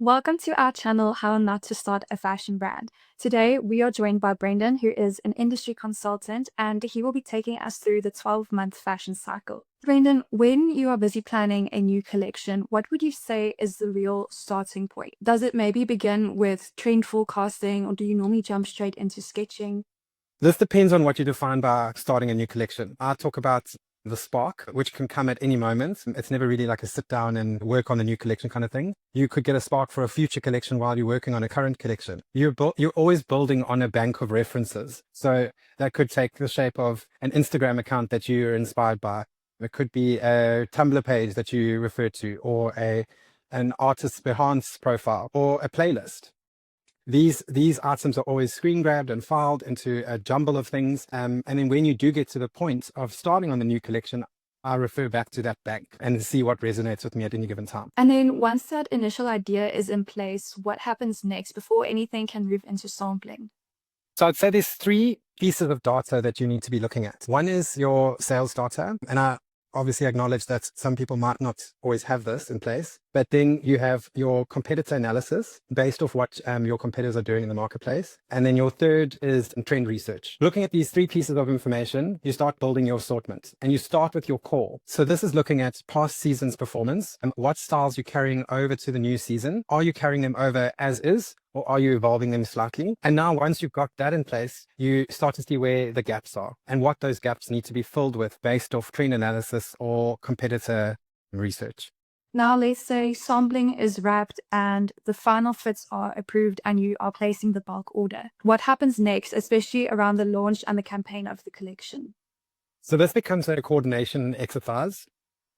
Welcome to our channel, How Not to Start a Fashion Brand. Today, we are joined by Brendan, who is an industry consultant, and he will be taking us through the 12-month fashion cycle. Brendan, when you are busy planning a new collection, what would you say is the real starting point? Does it maybe begin with trend forecasting, or do you normally jump straight into sketching? This depends on what you define by starting a new collection. I talk about the spark, which can come at any moment. It's never really like a sit down and work on the new collection kind of thing. You could get a spark for a future collection while you're working on a current collection. You're always building on a bank of references. So that could take the shape of an Instagram account that you're inspired by. It could be a Tumblr page that you refer to, or an artist's Behance profile, or a playlist. These items are always screen grabbed and filed into a jumble of things. And then when you do get to the point of starting on the new collection, I refer back to that bank and see what resonates with me at any given time. And then once that initial idea is in place, what happens next before anything can move into sampling? So I'd say there's three pieces of data that you need to be looking at. One is your sales data, and I obviously acknowledge that some people might not always have this in place, but then you have your competitor analysis based off what your competitors are doing in the marketplace. And then your third is trend research. Looking at these three pieces of information, you start building your assortment, and you start with your core. So this is looking at past season's performance and what styles you're carrying over to the new season. Are you carrying them over as is, or are you evolving them slightly? And now once you've got that in place, you start to see where the gaps are and what those gaps need to be filled with based off trend analysis or competitor research. Now, let's say sampling is wrapped and the final fits are approved and you are placing the bulk order. What happens next, especially around the launch and the campaign of the collection? So this becomes a coordination exercise.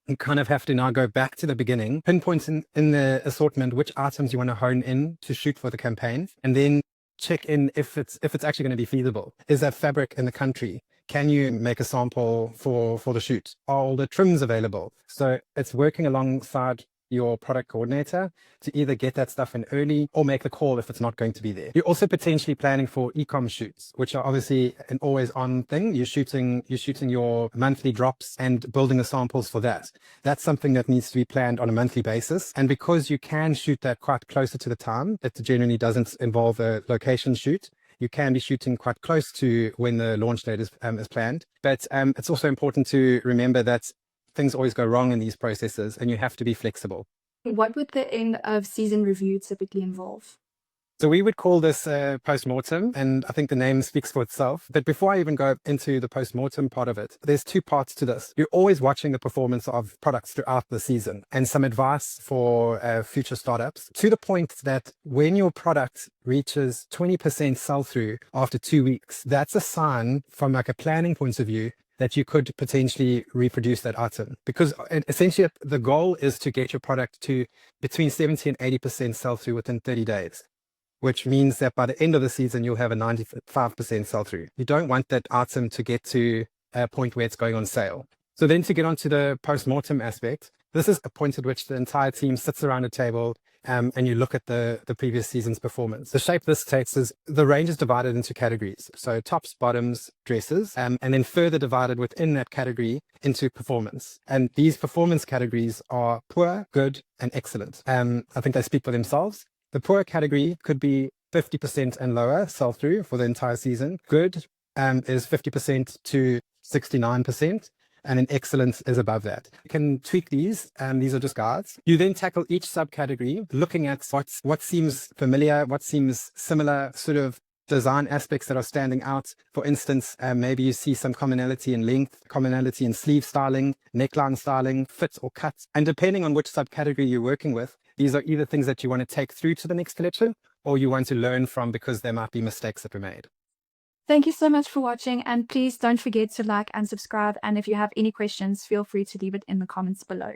You kind of have to now go back to the beginning, pinpoint in the assortment which items you want to hone in to shoot for the campaign, and then check in if it's actually going to be feasible. Is that fabric in the country? Can you make a sample for the shoot? Are all the trims available? So it's working alongside your product coordinator to either get that stuff in early or make the call if it's not going to be there. You're also potentially planning for e-com shoots, which are obviously an always on thing. You're shooting your monthly drops and building the samples for that. That's something that needs to be planned on a monthly basis. And because you can shoot that quite closer to the time, it generally doesn't involve a location shoot. You can be shooting quite close to when the launch date is planned. But it's also important to remember that things always go wrong in these processes and you have to be flexible. What would the end of season review typically involve? So we would call this post-mortem, and I think the name speaks for itself. But before I even go into the post-mortem part of it, there's two parts to this. You're always watching the performance of products throughout the season and some advice for future startups, to the point that when your product reaches 20% sell-through after 2 weeks, that's a sign from like a planning point of view that you could potentially reproduce that item, because essentially the goal is to get your product to between 70 and 80% sell through within 30 days, which means that by the end of the season, you'll have a 95% sell through. You don't want that item to get to a point where it's going on sale. So then to get onto the post-mortem aspect, this is a point at which the entire team sits around a table and you look at the previous season's performance. The shape this takes is the range is divided into categories. So tops, bottoms, dresses, and then further divided within that category into performance. And these performance categories are poor, good, and excellent. I think they speak for themselves. The poor category could be 50% and lower sell through for the entire season. Good is 50% to 69%. And an excellence is above that. You can tweak these, and these are just guides. You then tackle each subcategory, looking at what seems familiar, what seems similar, sort of design aspects that are standing out. For instance, maybe you see some commonality in length, commonality in sleeve styling, neckline styling, fit or cut. And depending on which subcategory you're working with, these are either things that you want to take through to the next collection or you want to learn from because there might be mistakes that were made. Thank you so much for watching, and please don't forget to like and subscribe. And if you have any questions, feel free to leave it in the comments below.